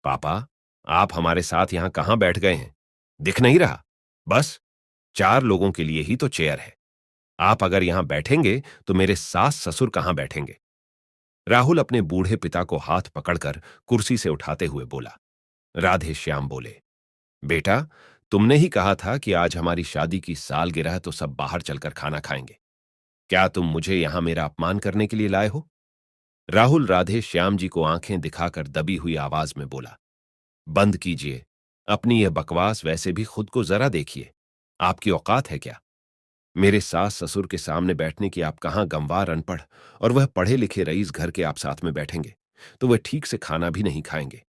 पापा, आप हमारे साथ यहां कहां बैठ गए हैं? दिख नहीं रहा? बस 4 लोगों के लिए ही तो चेयर है। आप अगर यहां बैठेंगे तो मेरे सास ससुर कहां बैठेंगे? राहुल अपने बूढ़े पिता को हाथ पकड़कर कुर्सी से उठाते हुए बोला। राधे श्याम बोले, बेटा, तुमने ही कहा था कि आज हमारी शादी की सालगिरह तो सब बाहर चलकर खाना खाएंगे। क्या तुम मुझे यहां मेरा अपमान करने के लिए लाए हो? राहुल राधे श्याम जी को आंखें दिखाकर दबी हुई आवाज में बोला, बंद कीजिए। अपनी यह बकवास, वैसे भी खुद को जरा देखिए। आपकी औकात है क्या? मेरे सास ससुर के सामने बैठने की आप कहां गंवार अनपढ़, और वह पढ़े लिखे रईस घर के आप साथ में बैठेंगे तो वह ठीक से खाना भी नहीं खाएंगे।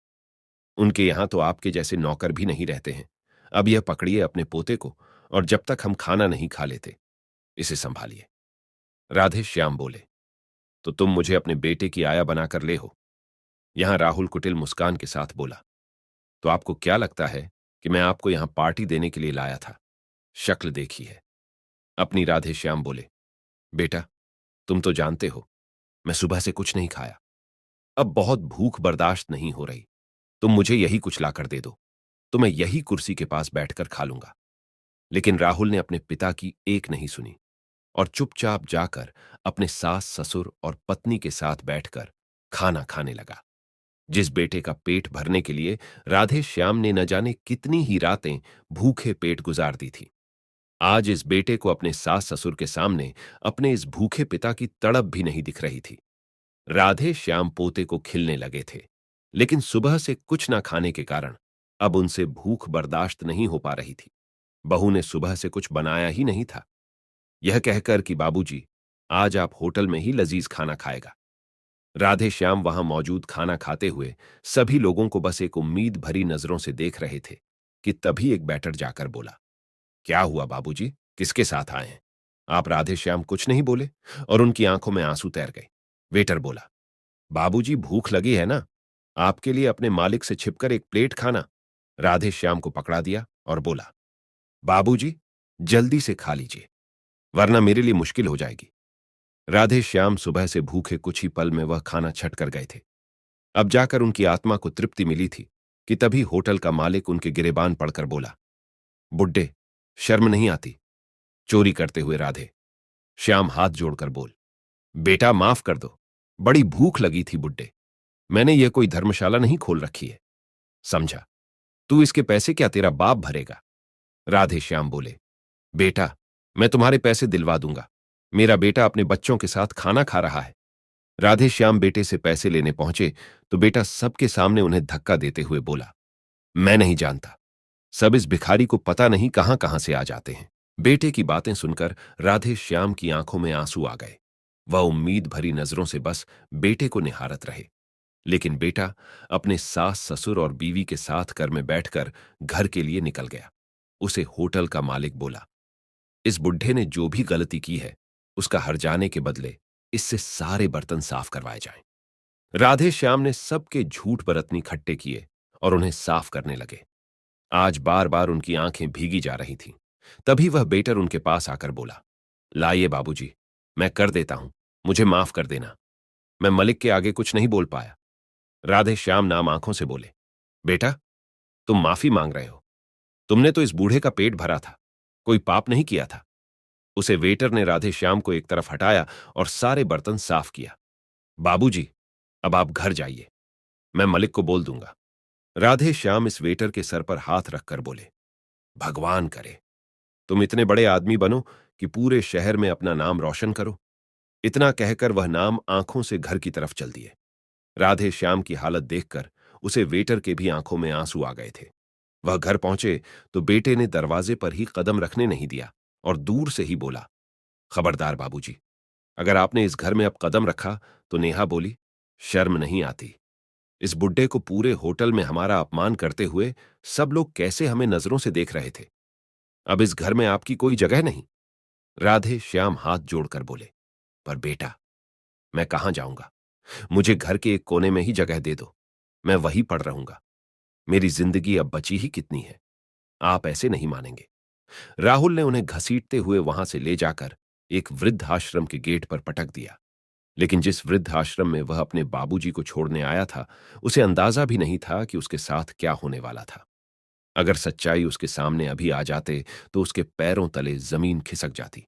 उनके यहां तो आपके जैसे नौकर भी नहीं रहते हैं। अब यह पकड़िए अपने पोते को, और जब तक हम खाना नहीं खा लेते इसे संभालिए। राधे श्याम बोले, तो तुम मुझे अपने बेटे की आया बनाकर ले हो? यहां राहुल कुटिल मुस्कान के साथ बोला, तो आपको क्या लगता है कि मैं आपको यहां पार्टी देने के लिए लाया था? शक्ल देखी है अपनी। राधे श्याम बोले, बेटा, तुम तो जानते हो मैं सुबह से कुछ नहीं खाया। अब बहुत भूख बर्दाश्त नहीं हो रही। तुम मुझे यही कुछ लाकर दे दो तो मैं यही कुर्सी के पास बैठकर खा लूंगा। लेकिन राहुल ने अपने पिता की एक नहीं सुनी और चुपचाप जाकर अपने सास ससुर और पत्नी के साथ बैठकर खाना खाने लगा। जिस बेटे का पेट भरने के लिए राधे श्याम ने न जाने कितनी ही रातें भूखे पेट गुजार दी थी, आज इस बेटे को अपने सास ससुर के सामने अपने इस भूखे पिता की तड़प भी नहीं दिख रही थी। राधे श्याम पोते को खिलने लगे थे, लेकिन सुबह से कुछ ना खाने के कारण अब उनसे भूख बर्दाश्त नहीं हो पा रही थी। बहू ने सुबह से कुछ बनाया ही नहीं था, यह कहकर कि बाबूजी, आज आप होटल में ही लजीज खाना खाएगा। राधे श्याम वहां मौजूद खाना खाते हुए सभी लोगों को बस एक उम्मीद भरी नजरों से देख रहे थे कि तभी एक बैटर जाकर बोला, क्या हुआ बाबूजी, किसके साथ आए हैं? आप राधे श्याम कुछ नहीं बोले और उनकी आंखों में आंसू तैर गए। वेटर बोला, बाबूजी, भूख लगी है ना? आपके लिए अपने मालिक से छिपकर एक प्लेट खाना। राधे श्याम को पकड़ा दिया और बोला, बाबूजी, जल्दी से खा लीजिए वरना मेरे लिए मुश्किल हो जाएगी। राधे श्याम सुबह से भूखे कुछ ही पल में वह खाना छट कर गए थे। अब जाकर उनकी आत्मा को तृप्ति मिली थी कि तभी होटल का मालिक उनके गिरेबान पड़कर बोला, बुड्ढे, शर्म नहीं आती? चोरी करते हुए राधे श्याम हाथ जोड़कर बोल, बेटा माफ कर दो, बड़ी भूख लगी थी बुड्ढे। मैंने यह कोई धर्मशाला नहीं खोल रखी है, समझा? तू इसके पैसे क्या तेरा बाप भरेगा? राधे श्याम बोले, बेटा, मैं तुम्हारे पैसे दिलवा दूंगा। मेरा बेटा अपने बच्चों के साथ खाना खा रहा है। राधे श्याम बेटे से पैसे लेने पहुंचे तो बेटा सबके सामने उन्हें धक्का देते हुए बोला, मैं नहीं जानता, सब इस भिखारी को पता नहीं कहां कहां से आ जाते हैं। बेटे की बातें सुनकर राधे श्याम की आंखों में आंसू आ गए। वह उम्मीद भरी नजरों से बस बेटे को निहारत रहे। लेकिन बेटा अपने सास ससुर और बीवी के साथ घर में बैठकर घर के लिए निकल गया। उसे होटल का मालिक बोला, इस बुढ़े ने जो भी गलती की है उसका हर जाने के बदले इससे सारे बर्तन साफ करवाए जाएं। राधे श्याम ने सबके झूठ बरतनी खट्टे किए और उन्हें साफ करने लगे। आज बार बार उनकी आंखें भीगी जा रही थीं। तभी वह बेटर उनके पास आकर बोला, लाइए बाबूजी, मैं कर देता हूं, मुझे माफ कर देना। मैं मलिक के आगे कुछ नहीं बोल पाया। राधे श्याम नाम आंखों से बोले, बेटा, तुम माफी मांग रहे हो? तुमने तो इस बूढ़े का पेट भरा था, कोई पाप नहीं किया था। उसे वेटर ने राधे श्याम को एक तरफ हटाया और सारे बर्तन साफ किया। बाबूजी, अब आप घर जाइए, मैं मलिक को बोल दूंगा। राधे श्याम इस वेटर के सर पर हाथ रखकर बोले, भगवान करे तुम इतने बड़े आदमी बनो कि पूरे शहर में अपना नाम रोशन करो। इतना कहकर वह नाम आंखों से घर की तरफ चल दिए। राधे श्याम की हालत देखकर उसे वेटर के भी आंखों में आंसू आ गए थे। वह घर पहुंचे तो बेटे ने दरवाजे पर ही कदम रखने नहीं दिया और दूर से ही बोला, खबरदार बाबूजी, अगर आपने इस घर में अब कदम रखा। तो नेहा बोली, शर्म नहीं आती? इस बुड्ढे को पूरे होटल में हमारा अपमान करते हुए सब लोग कैसे हमें नजरों से देख रहे थे। अब इस घर में आपकी कोई जगह नहीं। राधे श्याम हाथ जोड़कर बोले, पर बेटा, मैं कहां जाऊंगा? मुझे घर के एक कोने में ही जगह दे दो, मैं वहीं पड़ रहूंगा। मेरी जिंदगी अब बची ही कितनी है। आप ऐसे नहीं मानेंगे। राहुल ने उन्हें घसीटते हुए वहां से ले जाकर एक वृद्ध आश्रम के गेट पर पटक दिया। लेकिन जिस वृद्ध आश्रम में वह अपने बाबूजी को छोड़ने आया था, उसे अंदाजा भी नहीं था कि उसके साथ क्या होने वाला था। अगर सच्चाई उसके सामने अभी आ जाते तो उसके पैरों तले जमीन खिसक जाती।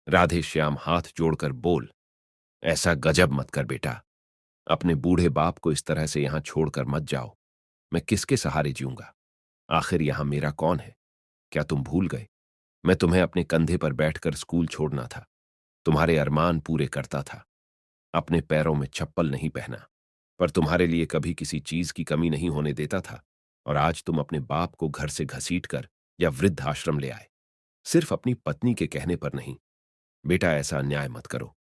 राधे श्याम हाथ जोड़कर बोल, ऐसा गजब मत कर बेटा। अपने बूढ़े बाप को इस तरह से यहां छोड़कर मत जाओ। मैं किसके सहारे जीऊंगा? आखिर यहां मेरा कौन है? क्या तुम भूल गए? मैं तुम्हें अपने कंधे पर बैठकर स्कूल छोड़ना था, तुम्हारे अरमान पूरे करता था, अपने पैरों में चप्पल नहीं पहना, पर तुम्हारे लिए कभी किसी चीज की कमी नहीं होने देता था। और आज तुम अपने बाप को घर से घसीट कर या वृद्ध आश्रम ले आए, सिर्फ अपनी पत्नी के कहने पर नहीं। बेटा, ऐसा अन्याय मत करो।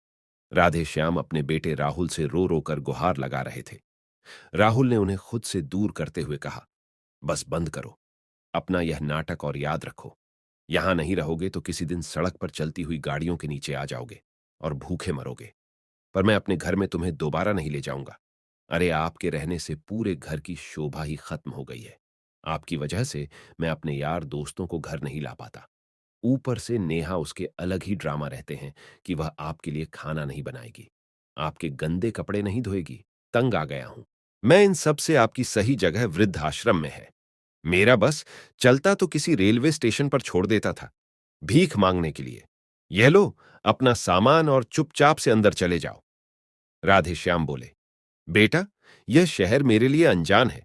राधे श्याम अपने बेटे राहुल से रो रो कर गुहार लगा रहे थे। राहुल ने उन्हें खुद से दूर करते हुए कहा, बस बंद करो अपना यह नाटक और याद रखो, यहां नहीं रहोगे तो किसी दिन सड़क पर चलती हुई गाड़ियों के नीचे आ जाओगे और भूखे मरोगे। पर मैं अपने घर में तुम्हें दोबारा नहीं ले जाऊंगा। अरे, आपके रहने से पूरे घर की शोभा ही खत्म हो गई है। आपकी वजह से मैं अपने यार दोस्तों को घर नहीं ला पाता। ऊपर से नेहा उसके अलग ही ड्रामा रहते हैं कि वह आपके लिए खाना नहीं बनाएगी, आपके गंदे कपड़े नहीं धोएगी। तंग आ गया हूं मैं इन सब से। आपकी सही जगह वृद्ध आश्रम में है। मेरा बस चलता तो किसी रेलवे स्टेशन पर छोड़ देता था, भीख मांगने के लिए। यह लो अपना सामान और चुपचाप से अंदर चले जाओ। राधेश्याम बोले, बेटा, यह शहर मेरे लिए अनजान है।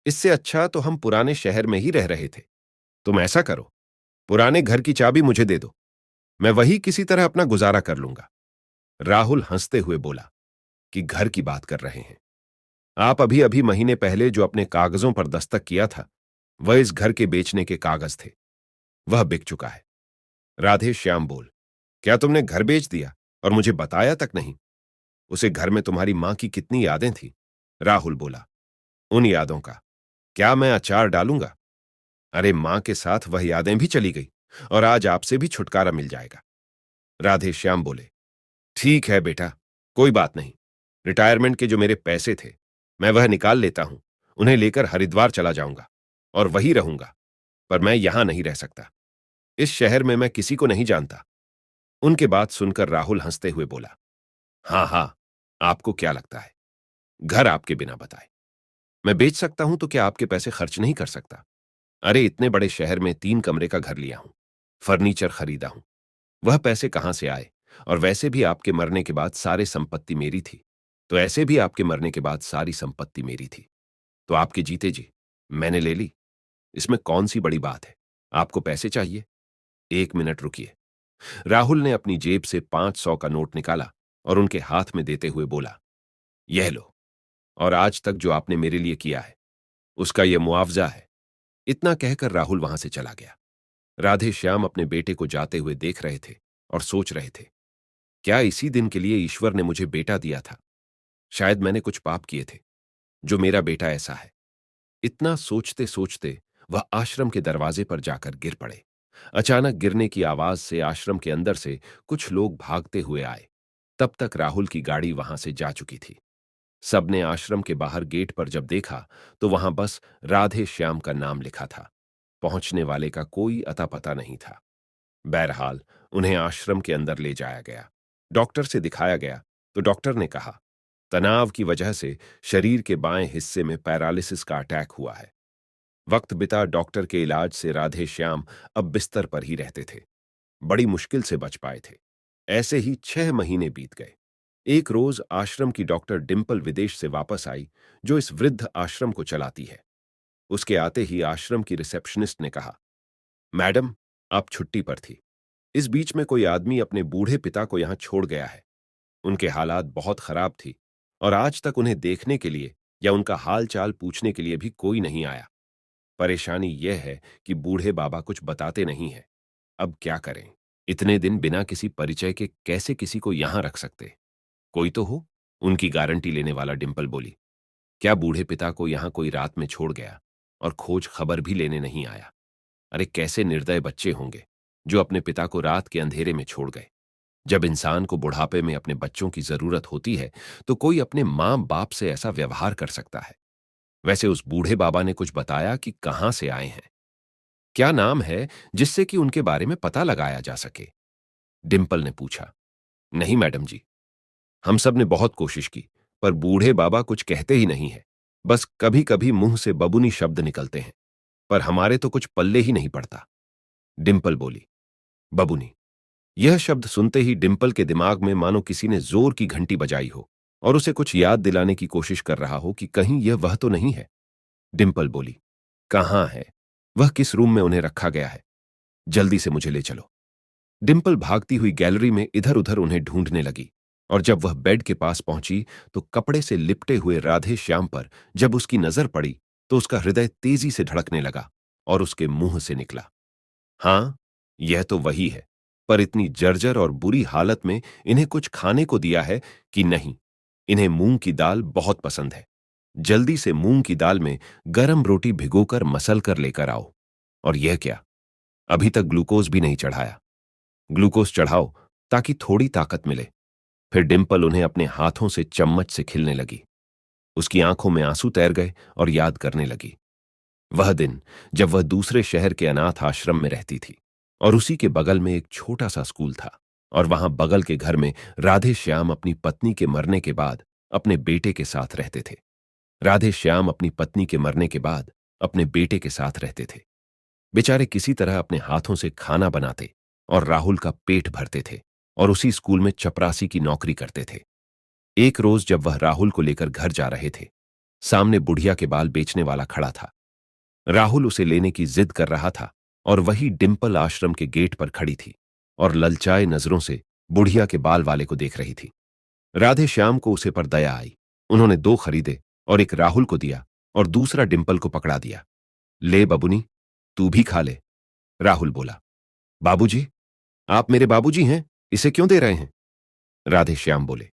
इससे अच्छा तो हम पुराने शहर में ही रह रहे थे। तुम ऐसा करो, पुराने घर की चाबी मुझे दे दो, मैं वही किसी तरह अपना गुजारा कर लूंगा। राहुल हंसते हुए बोला कि घर की बात कर रहे हैं? आप अभी अभी महीने पहले जो अपने कागजों पर दस्तक किया था, वह इस घर के बेचने के कागज थे। वह बिक चुका है। राधे श्याम बोल, क्या तुमने घर बेच दिया और मुझे बताया तक नहीं? उसे घर में तुम्हारी मां की कितनी यादें थी। राहुल बोला, उन यादों का क्या मैं अचार डालूंगा? अरे, मां के साथ वह यादें भी चली गई और आज आपसे भी छुटकारा मिल जाएगा। राधे श्याम बोले, ठीक है बेटा, कोई बात नहीं। रिटायरमेंट के जो मेरे पैसे थे, मैं वह निकाल लेता हूं, उन्हें लेकर हरिद्वार चला जाऊंगा और वहीं रहूंगा। पर मैं यहां नहीं रह सकता। इस शहर में मैं किसी को नहीं जानता। उनके बात सुनकर राहुल हंसते हुए बोला, हाँ हाँ, आपको क्या लगता है घर आपके बिना बताए मैं बेच सकता हूं तो क्या आपके पैसे खर्च नहीं कर सकता? अरे, इतने बड़े शहर में 3 कमरे का घर लिया हूं, फर्नीचर खरीदा हूं, वह पैसे कहां से आए? और वैसे भी आपके मरने के बाद सारी संपत्ति मेरी थी, तो ऐसे भी आपके मरने के बाद सारी संपत्ति मेरी थी, तो आपके जीते जी मैंने ले ली। इसमें कौन सी बड़ी बात है? आपको पैसे चाहिए? 1 मिनट रुकिए। राहुल ने अपनी जेब से 500 का नोट निकाला और उनके हाथ में देते हुए बोला, यह लो, और आज तक जो आपने मेरे लिए किया है उसका यह मुआवजा है। इतना कहकर राहुल वहां से चला गया। राधे श्याम अपने बेटे को जाते हुए देख रहे थे और सोच रहे थे, क्या इसी दिन के लिए ईश्वर ने मुझे बेटा दिया था? शायद मैंने कुछ पाप किए थे जो मेरा बेटा ऐसा है। इतना सोचते सोचते वह आश्रम के दरवाजे पर जाकर गिर पड़े। अचानक गिरने की आवाज से आश्रम के अंदर से कुछ लोग भागते हुए आए। तब तक राहुल की गाड़ी वहां से जा चुकी थी। सबने आश्रम के बाहर गेट पर जब देखा तो वहां बस राधे श्याम का नाम लिखा था। पहुंचने वाले का कोई अता पता नहीं था। बहरहाल उन्हें आश्रम के अंदर ले जाया गया। डॉक्टर से दिखाया गया तो डॉक्टर ने कहा, तनाव की वजह से शरीर के बाएं हिस्से में पैरालिसिस का अटैक हुआ है। वक्त बिता डॉक्टर के इलाज से राधे श्याम अब बिस्तर पर ही रहते थे। बड़ी मुश्किल से बच पाए थे। ऐसे ही 6 महीने बीत गए। एक रोज आश्रम की डॉक्टर डिम्पल विदेश से वापस आई, जो इस वृद्ध आश्रम को चलाती है। उसके आते ही आश्रम की रिसेप्शनिस्ट ने कहा, मैडम, आप छुट्टी पर थी। इस बीच में कोई आदमी अपने बूढ़े पिता को यहां छोड़ गया है। उनके हालात बहुत खराब थी और आज तक उन्हें देखने के लिए या उनका हाल चाल पूछने के लिए भी कोई नहीं आया। परेशानी यह है कि बूढ़े बाबा कुछ बताते नहीं हैं। अब क्या करें? इतने दिन बिना किसी परिचय के कैसे किसी को यहां रख सकते? कोई तो हो उनकी गारंटी लेने वाला। डिंपल बोली, क्या बूढ़े पिता को यहां कोई रात में छोड़ गया और खोज खबर भी लेने नहीं आया? अरे, कैसे निर्दय बच्चे होंगे जो अपने पिता को रात के अंधेरे में छोड़ गए। जब इंसान को बुढ़ापे में अपने बच्चों की जरूरत होती है तो कोई अपने मां बाप से ऐसा व्यवहार कर सकता है? वैसे उस बूढ़े बाबा ने कुछ बताया कि कहां से आए हैं? क्या नाम है जिससे कि उनके बारे में पता लगाया जा सके? डिंपल ने पूछा। नहीं मैडम जी, हम सब ने बहुत कोशिश की, पर बूढ़े बाबा कुछ कहते ही नहीं है। बस कभी कभी मुंह से बबुनी शब्द निकलते हैं, पर हमारे तो कुछ पल्ले ही नहीं पड़ता। डिम्पल बोली, बबुनी। यह शब्द सुनते ही डिम्पल के दिमाग में मानो किसी ने जोर की घंटी बजाई हो और उसे कुछ याद दिलाने की कोशिश कर रहा हो कि कहीं यह वह तो नहीं है। डिम्पल बोली, कहाँ है वह? किस रूम में उन्हें रखा गया है? जल्दी से मुझे ले चलो। डिम्पल भागती हुई गैलरी में इधर उधर उन्हें ढूंढने लगी, और जब वह बेड के पास पहुंची तो कपड़े से लिपटे हुए राधे श्याम पर जब उसकी नजर पड़ी तो उसका हृदय तेजी से धड़कने लगा और उसके मुंह से निकला, हाँ, यह तो वही है, पर इतनी जर्जर और बुरी हालत में इन्हें कुछ खाने को दिया है कि नहीं? इन्हें मूंग की दाल बहुत पसंद है। जल्दी से मूंग की दाल में गरम रोटी भिगोकर मसल कर लेकर आओ। और यह क्या, अभी तक ग्लूकोज भी नहीं चढ़ाया। ग्लूकोज चढ़ाओ ताकि थोड़ी ताकत मिले। फिर डिम्पल उन्हें अपने हाथों से चम्मच से खिलने लगी। उसकी आंखों में आंसू तैर गए और याद करने लगी वह दिन जब वह दूसरे शहर के अनाथ आश्रम में रहती थी, और उसी के बगल में एक छोटा सा स्कूल था, और वहां बगल के घर में राधे श्याम अपनी पत्नी के मरने के बाद अपने बेटे के साथ रहते थे। राधे श्याम अपनी पत्नी के मरने के बाद अपने बेटे के साथ रहते थे। बेचारे किसी तरह अपने हाथों से खाना बनाते और राहुल का पेट भरते थे, और उसी स्कूल में चपरासी की नौकरी करते थे। एक रोज जब वह राहुल को लेकर घर जा रहे थे, सामने बुढ़िया के बाल बेचने वाला खड़ा था। राहुल उसे लेने की जिद कर रहा था, और वही डिम्पल आश्रम के गेट पर खड़ी थी और ललचाए नजरों से बुढ़िया के बाल वाले को देख रही थी। राधे श्याम को उसे पर दया आई। उन्होंने दो खरीदे और एक राहुल को दिया और दूसरा डिम्पल को पकड़ा दिया। ले बबुनी, तू भी खा ले। राहुल बोला, बाबूजी, आप मेरे बाबूजी हैं, इसे क्यों दे रहे हैं? राधे श्याम बोले,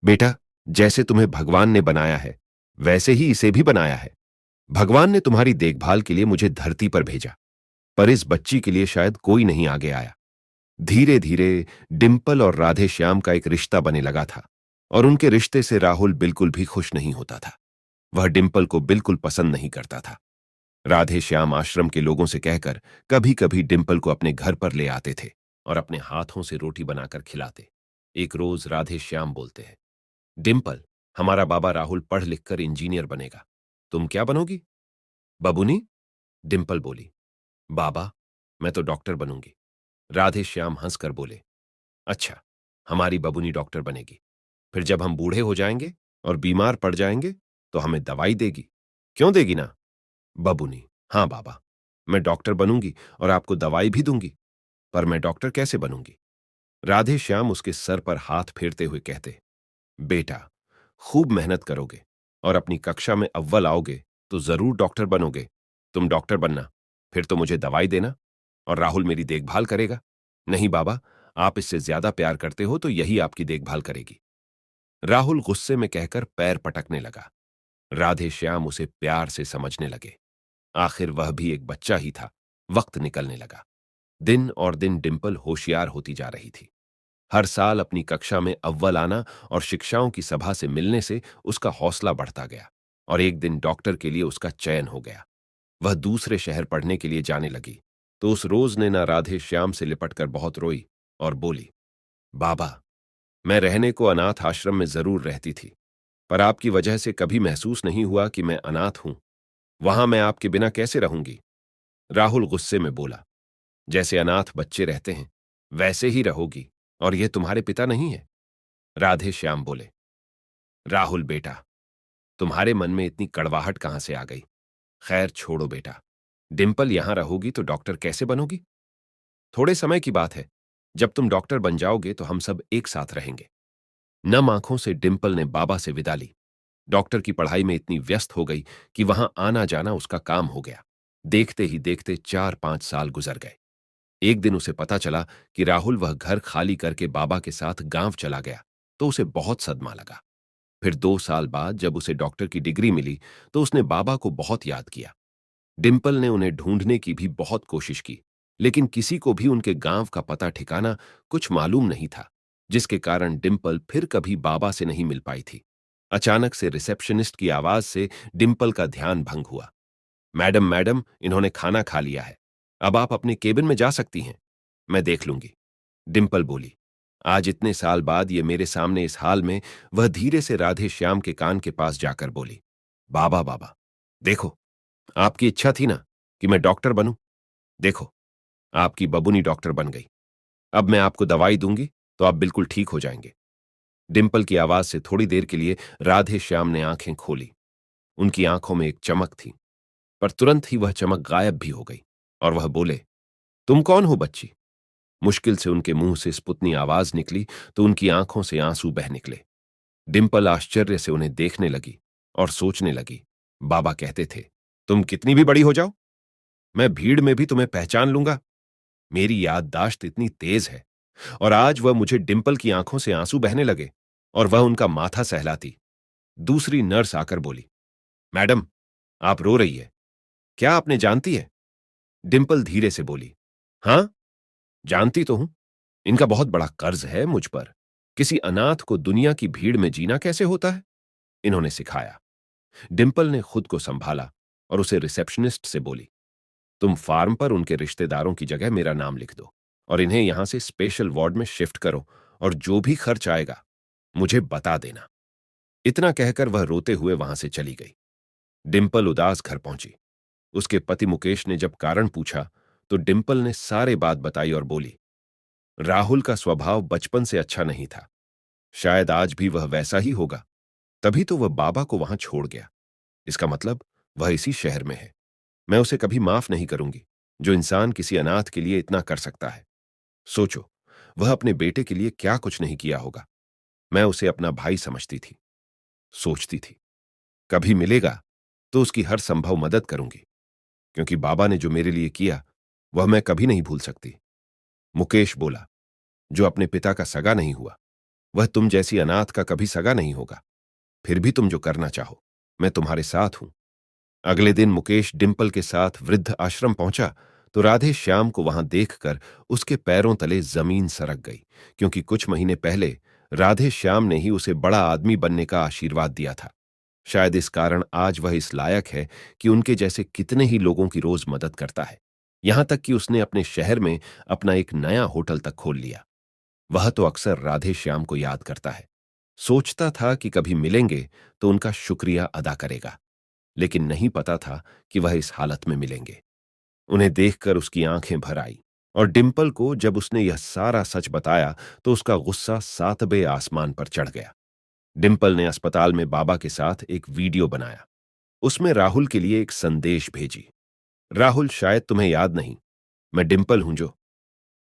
बेटा, जैसे तुम्हें भगवान ने बनाया है वैसे ही इसे भी बनाया है। भगवान ने तुम्हारी देखभाल के लिए मुझे धरती पर भेजा, पर इस बच्ची के लिए शायद कोई नहीं आगे आया। धीरे धीरे डिम्पल और राधे श्याम का एक रिश्ता बने लगा था, और उनके रिश्ते से राहुल बिल्कुल भी खुश नहीं होता था। वह डिम्पल को बिल्कुल पसंद नहीं करता था। राधे श्याम आश्रम के लोगों से कहकर कभी कभी डिम्पल को अपने घर पर ले आते थे और अपने हाथों से रोटी बनाकर खिलाते। एक रोज राधे श्याम बोलते हैं, डिम्पल, हमारा बाबा राहुल पढ़ लिख कर इंजीनियर बनेगा, तुम क्या बनोगी? बबुनी, डिम्पल बोली, बाबा, मैं तो डॉक्टर बनूंगी। राधे श्याम हंसकर बोले, अच्छा, हमारी बबुनी डॉक्टर बनेगी। फिर जब हम बूढ़े हो जाएंगे और बीमार पड़ जाएंगे तो हमें दवाई देगी, क्यों देगी ना? बबुनी, हाँ बाबा, मैं डॉक्टर बनूंगी और आपको दवाई भी दूंगी, पर मैं डॉक्टर कैसे बनूंगी? राधे श्याम उसके सर पर हाथ फेरते हुए कहते, बेटा, खूब मेहनत करोगे और अपनी कक्षा में अव्वल आओगे तो जरूर डॉक्टर बनोगे। तुम डॉक्टर बनना, फिर तो मुझे दवाई देना और राहुल मेरी देखभाल करेगा। नहीं बाबा, आप इससे ज्यादा प्यार करते हो तो यही आपकी देखभाल करेगी। राहुल गुस्से में कहकर पैर पटकने लगा। राधे श्याम उसे प्यार से समझने लगे। आखिर वह भी एक बच्चा ही था। वक्त निकलने लगा। दिन और दिन डिम्पल होशियार होती जा रही थी। हर साल अपनी कक्षा में अव्वल आना और शिक्षाओं की सभा से मिलने से उसका हौसला बढ़ता गया, और एक दिन डॉक्टर के लिए उसका चयन हो गया। वह दूसरे शहर पढ़ने के लिए जाने लगी तो उस रोज ने ना राधे श्याम से लिपटकर बहुत रोई और बोली, बाबा, मैं रहने को अनाथ आश्रम में जरूर रहती थी, पर आपकी वजह से कभी महसूस नहीं हुआ कि मैं अनाथ हूं। वहां मैं आपके बिना कैसे रहूंगी? राहुल गुस्से में बोला, जैसे अनाथ बच्चे रहते हैं वैसे ही रहोगी, और यह तुम्हारे पिता नहीं है। राधे श्याम बोले, राहुल बेटा, तुम्हारे मन में इतनी कड़वाहट कहां से आ गई? खैर छोड़ो बेटा, डिम्पल यहां रहोगी तो डॉक्टर कैसे बनोगी? थोड़े समय की बात है, जब तुम डॉक्टर बन जाओगे तो हम सब एक साथ रहेंगे। नम आंखों से डिम्पल ने बाबा से विदा ली। डॉक्टर की पढ़ाई में इतनी व्यस्त हो गई कि वहां आना जाना उसका काम हो गया। देखते ही देखते 4-5 साल गुजर गए। एक दिन उसे पता चला कि राहुल वह घर खाली करके बाबा के साथ गांव चला गया, तो उसे बहुत सदमा लगा। फिर 2 साल बाद जब उसे डॉक्टर की डिग्री मिली तो उसने बाबा को बहुत याद किया। डिम्पल ने उन्हें ढूंढने की भी बहुत कोशिश की, लेकिन किसी को भी उनके गांव का पता ठिकाना कुछ मालूम नहीं था, जिसके कारण डिम्पल फिर कभी बाबा से नहीं मिल पाई थी। अचानक से रिसेप्शनिस्ट की आवाज से डिम्पल का ध्यान भंग हुआ। मैडम, मैडम, इन्होंने खाना खा लिया है, अब आप अपने केबिन में जा सकती हैं, मैं देख लूंगी। डिम्पल बोली, आज इतने साल बाद ये मेरे सामने इस हाल में, वह धीरे से राधे श्याम के कान के पास जाकर बोली, बाबा बाबा, देखो, आपकी इच्छा थी ना कि मैं डॉक्टर बनूं। देखो, आपकी बबुनी डॉक्टर बन गई। अब मैं आपको दवाई दूंगी तो आप बिल्कुल ठीक हो जाएंगे। डिंपल की आवाज से थोड़ी देर के लिए राधे श्याम ने आंखें खोली। उनकी आंखों में एक चमक थी, पर तुरंत ही वह चमक गायब भी हो गई और वह बोले, तुम कौन हो बच्ची? मुश्किल से उनके मुंह से स्पुतनी आवाज निकली तो उनकी आंखों से आंसू बह निकले। डिंपल आश्चर्य से उन्हें देखने लगी और सोचने लगी, बाबा कहते थे, तुम कितनी भी बड़ी हो जाओ, मैं भीड़ में भी तुम्हें पहचान लूंगा। मेरी याददाश्त इतनी तेज है। और आज वह मुझे डिंपल की आंखों से आंसू बहने लगे और वह उनका माथा सहलाती। दूसरी नर्स आकर बोली, मैडम, आप रो रही है, क्या आपने जानती है? डिंपल धीरे से बोली, हां, जानती तो हूं। इनका बहुत बड़ा कर्ज है मुझ पर। किसी अनाथ को दुनिया की भीड़ में जीना कैसे होता है, इन्होंने सिखाया। डिंपल ने खुद को संभाला और उसे रिसेप्शनिस्ट से बोली, तुम फार्म पर उनके रिश्तेदारों की जगह मेरा नाम लिख दो और इन्हें यहां से स्पेशल वार्ड में शिफ्ट करो, और जो भी खर्च आएगा मुझे बता देना। इतना कहकर वह रोते हुए वहां से चली गई। डिंपल उदास घर पहुंची। उसके पति मुकेश ने जब कारण पूछा तो डिंपल ने सारे बात बताई और बोली, राहुल का स्वभाव बचपन से अच्छा नहीं था। शायद आज भी वह वैसा ही होगा, तभी तो वह बाबा को वहां छोड़ गया। इसका मतलब वह इसी शहर में है। मैं उसे कभी माफ नहीं करूंगी, जो इंसान किसी अनाथ के लिए इतना कर सकता है। सोचो, वह अपने बेटे के लिए क्या कुछ नहीं किया होगा। मैं उसे अपना भाई समझती थी। सोचती थी, कभी मिलेगा तो उसकी हर संभव मदद करूंगी, क्योंकि बाबा ने जो मेरे लिए किया वह मैं कभी नहीं भूल सकती। मुकेश बोला, जो अपने पिता का सगा नहीं हुआ, वह तुम जैसी अनाथ का कभी सगा नहीं होगा। फिर भी तुम जो करना चाहो, मैं तुम्हारे साथ हूं। अगले दिन मुकेश डिंपल के साथ वृद्ध आश्रम पहुंचा तो राधे श्याम को वहां देखकर उसके पैरों तले जमीन सरक गई, क्योंकि कुछ महीने पहले राधे श्याम ने ही उसे बड़ा आदमी बनने का आशीर्वाद दिया था। शायद इस कारण आज वह इस लायक है कि उनके जैसे कितने ही लोगों की रोज मदद करता है। यहां तक कि उसने अपने शहर में अपना एक नया होटल तक खोल लिया। वह तो अक्सर राधे श्याम को याद करता है। सोचता था कि कभी मिलेंगे तो उनका शुक्रिया अदा करेगा, लेकिन नहीं पता था कि वह इस हालत में मिलेंगे। उन्हें देखकर उसकी आंखें भर आई, और डिंपल को जब उसने यह सारा सच बताया तो उसका गुस्सा सातवें आसमान पर चढ़ गया। डिंपल ने अस्पताल में बाबा के साथ एक वीडियो बनाया। उसमें राहुल के लिए एक संदेश भेजी, राहुल, शायद तुम्हें याद नहीं, मैं डिंपल हूं, जो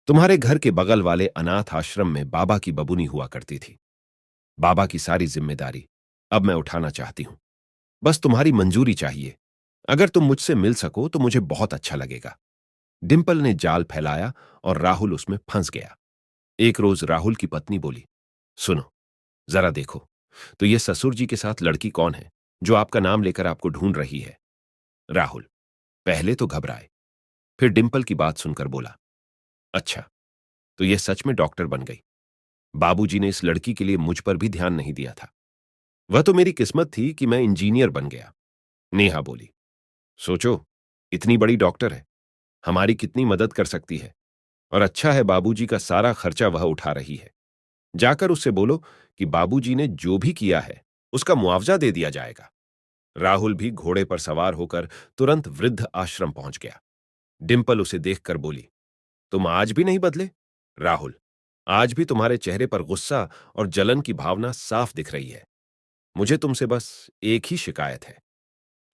तुम्हारे घर के बगल वाले अनाथ आश्रम में बाबा की बबुनी हुआ करती थी। बाबा की सारी जिम्मेदारी अब मैं उठाना चाहती हूं। बस तुम्हारी मंजूरी चाहिए। अगर तुम मुझसे मिल सको तो मुझे बहुत अच्छा लगेगा। डिंपल ने जाल फैलाया और राहुल उसमें फंस गया। एक रोज राहुल की पत्नी बोली, सुनो, जरा देखो, तो ये ससुर जी के साथ लड़की कौन है जो आपका नाम लेकर आपको ढूंढ रही है? राहुल पहले तो घबराए, फिर डिंपल की बात सुनकर बोला, अच्छा, तो यह सच में डॉक्टर बन गई। बाबूजी ने इस लड़की के लिए मुझ पर भी ध्यान नहीं दिया था। वह तो मेरी किस्मत थी कि मैं इंजीनियर बन गया। नेहा बोली, सोचो, इतनी बड़ी डॉक्टर है, हमारी कितनी मदद कर सकती है। और अच्छा है बाबूजी का सारा खर्चा वह उठा रही है। जाकर उससे बोलो कि बाबूजी ने जो भी किया है उसका मुआवजा दे दिया जाएगा। राहुल भी घोड़े पर सवार होकर तुरंत वृद्ध आश्रम पहुंच गया। डिंपल उसे देखकर बोली, तुम आज भी नहीं बदले? राहुल, आज भी तुम्हारे चेहरे पर गुस्सा और जलन की भावना साफ दिख रही है। मुझे तुमसे बस एक ही शिकायत है,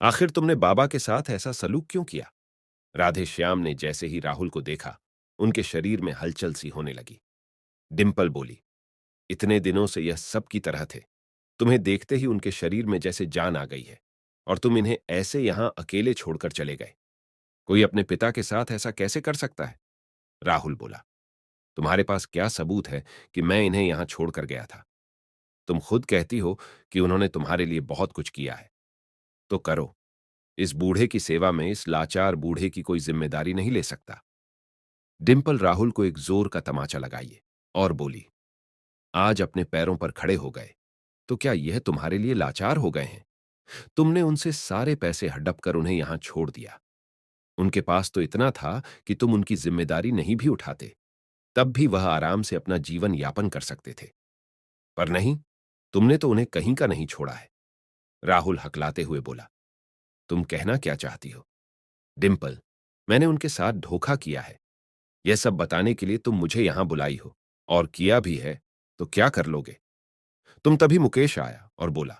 आखिर तुमने बाबा के साथ ऐसा सलूक क्यों किया? राधे श्याम ने जैसे ही राहुल को देखा, उनके शरीर में हलचल सी होने लगी। डिंपल बोली, इतने दिनों से यह सब की तरह थे, तुम्हें देखते ही उनके शरीर में जैसे जान आ गई है, और तुम इन्हें ऐसे यहां अकेले छोड़कर चले गए। कोई अपने पिता के साथ ऐसा कैसे कर सकता है? राहुल बोला, तुम्हारे पास क्या सबूत है कि मैं इन्हें यहां छोड़कर गया था? तुम खुद कहती हो कि उन्होंने तुम्हारे लिए बहुत कुछ किया है, तो करो। इस बूढ़े की सेवा में इस लाचार बूढ़े की कोई जिम्मेदारी नहीं ले सकता। डिंपल राहुल को एक जोर का तमाचा लगाइए और बोली, आज अपने पैरों पर खड़े हो गए तो क्या यह तुम्हारे लिए लाचार हो गए हैं? तुमने उनसे सारे पैसे हड़प कर उन्हें यहां छोड़ दिया। उनके पास तो इतना था कि तुम उनकी जिम्मेदारी नहीं भी उठाते। तब भी वह आराम से अपना जीवन यापन कर सकते थे। पर नहीं, तुमने तो उन्हें कहीं का नहीं छोड़ा है। राहुल हकलाते हुए बोला। तुम कहना क्या चाहती हो? डिंपल, मैंने उनके साथ धोखा किया है। यह सब बताने के लिए तुम मुझे यहां बुलाई हो, और किया भी है तो क्या कर लोगे? तुम तभी मुकेश आया और बोला,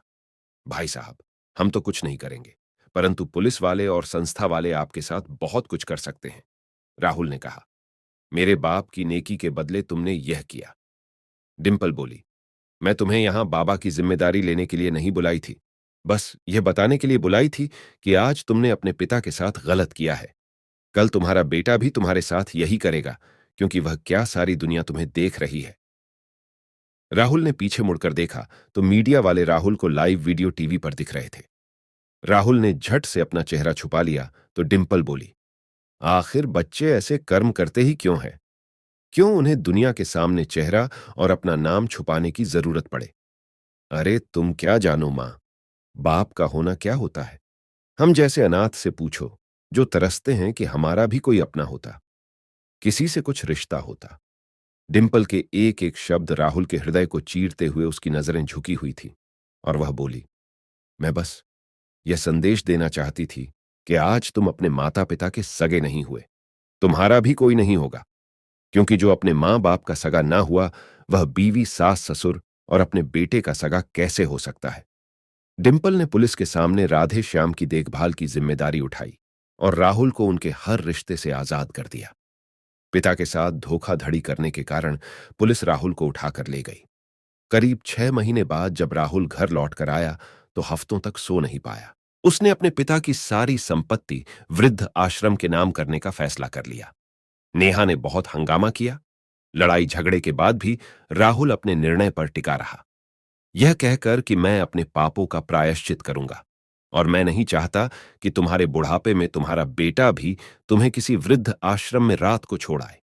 भाई साहब, हम तो कुछ नहीं करेंगे, परंतु पुलिस वाले और संस्था वाले आपके साथ बहुत कुछ कर सकते हैं। राहुल ने कहा, मेरे बाप की नेकी के बदले तुमने यह किया। डिंपल बोली, मैं तुम्हें यहां बाबा की जिम्मेदारी लेने के लिए नहीं बुलाई थी, बस यह बताने के लिए बुलाई थी कि आज तुमने अपने पिता के साथ गलत किया है। कल तुम्हारा बेटा भी तुम्हारे साथ यही करेगा, क्योंकि वह क्या सारी दुनिया तुम्हें देख रही है। राहुल ने पीछे मुड़कर देखा तो मीडिया वाले राहुल को लाइव वीडियो टीवी पर दिख रहे थे। राहुल ने झट से अपना चेहरा छुपा लिया तो डिंपल बोली, आखिर बच्चे ऐसे कर्म करते ही क्यों हैं? क्यों उन्हें दुनिया के सामने चेहरा और अपना नाम छुपाने की जरूरत पड़े? अरे तुम क्या जानो मां, बाप का होना क्या होता है? हम जैसे अनाथ से पूछो, जो तरसते हैं कि हमारा भी कोई अपना होता, किसी से कुछ रिश्ता होता। डिंपल के एक एक शब्द राहुल के हृदय को चीरते हुए उसकी नजरें झुकी हुई थी, और वह बोली, मैं बस यह संदेश देना चाहती थी कि आज तुम अपने माता पिता के सगे नहीं हुए, तुम्हारा भी कोई नहीं होगा, क्योंकि जो अपने मां बाप का सगा ना हुआ, वह बीवी सास ससुर और अपने बेटे का सगा कैसे हो सकता है? डिंपल ने पुलिस के सामने राधे श्याम की देखभाल की जिम्मेदारी उठाई और राहुल को उनके हर रिश्ते से आजाद कर दिया। पिता के साथ धोखाधड़ी करने के कारण पुलिस राहुल को उठाकर ले गई। करीब 6 महीने बाद जब राहुल घर लौटकर आया तो हफ्तों तक सो नहीं पाया। उसने अपने पिता की सारी संपत्ति वृद्ध आश्रम के नाम करने का फैसला कर लिया। नेहा ने बहुत हंगामा किया। लड़ाई झगड़े के बाद भी राहुल अपने निर्णय पर टिका रहा, यह कहकर कि मैं अपने पापों का प्रायश्चित करूंगा, और मैं नहीं चाहता कि तुम्हारे बुढ़ापे में तुम्हारा बेटा भी तुम्हें किसी वृद्ध आश्रम में रात को छोड़ आए।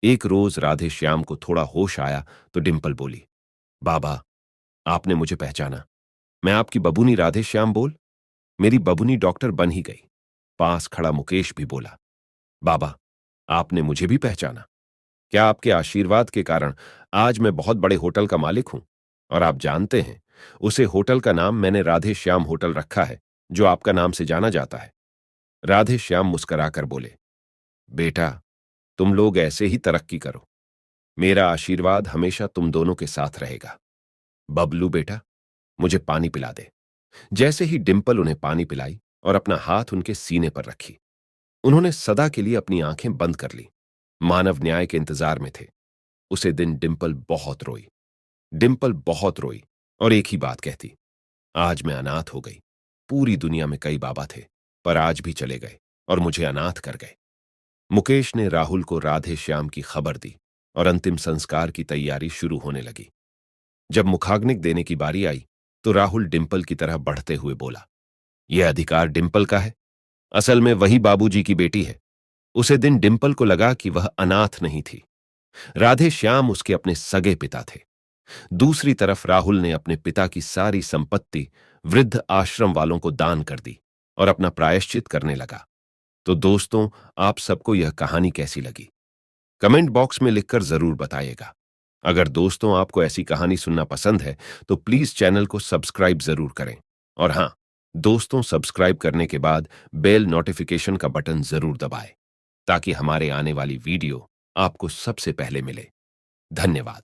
एक रोज राधे श्याम को थोड़ा होश आया तो डिंपल बोली, बाबा, आपने मुझे पहचाना। मैं आपकी बबूनी राधे श्याम बोल। मेरी बबूनी डॉक्टर बन ही गई। पास खड़ा मुकेश भी बोला, बाबा, आपने मुझे भी पहचाना। क्या आपके आशीर्वाद के कारण आज मैं बहुत बड़े होटल का मालिक हूं, और आप जानते हैं, उसे होटल का नाम मैंने राधे श्याम होटल रखा है, जो आपका नाम से जाना जाता है। राधे श्याम मुस्कुराकर बोले, बेटा, तुम लोग ऐसे ही तरक्की करो। मेरा आशीर्वाद हमेशा तुम दोनों के साथ रहेगा। बबलू बेटा, मुझे पानी पिला दे। जैसे ही डिंपल उन्हें पानी पिलाई और अपना हाथ उनके सीने पर रखी, उन्होंने सदा के लिए अपनी आंखें बंद कर ली। मानव न्याय के इंतजार में थे। उसे दिन डिंपल बहुत रोई। डिंपल बहुत रोई और एक ही बात कहती, आज मैं अनाथ हो गई। पूरी दुनिया में कई बाबा थे, पर आज भी चले गए और मुझे अनाथ कर गए। मुकेश ने राहुल को राधे श्याम की खबर दी और अंतिम संस्कार की तैयारी शुरू होने लगी। जब मुखाग्निक देने की बारी आई तो राहुल डिंपल की तरह बढ़ते हुए बोला, यह अधिकार डिंपल का है। असल में वही बाबूजी की बेटी है। उसे दिन डिंपल को लगा कि वह अनाथ नहीं थी। राधे श्याम उसके अपने सगे पिता थे। दूसरी तरफ राहुल ने अपने पिता की सारी संपत्ति वृद्ध आश्रम वालों को दान कर दी और अपना प्रायश्चित करने लगा। तो दोस्तों, आप सबको यह कहानी कैसी लगी? कमेंट बॉक्स में लिखकर जरूर बताइएगा। अगर दोस्तों आपको ऐसी कहानी सुनना पसंद है तो प्लीज चैनल को सब्सक्राइब जरूर करें। और हां दोस्तों, सब्सक्राइब करने के बाद बेल नोटिफिकेशन का बटन जरूर दबाएं, ताकि हमारे आने वाली वीडियो आपको सबसे पहले मिले। धन्यवाद।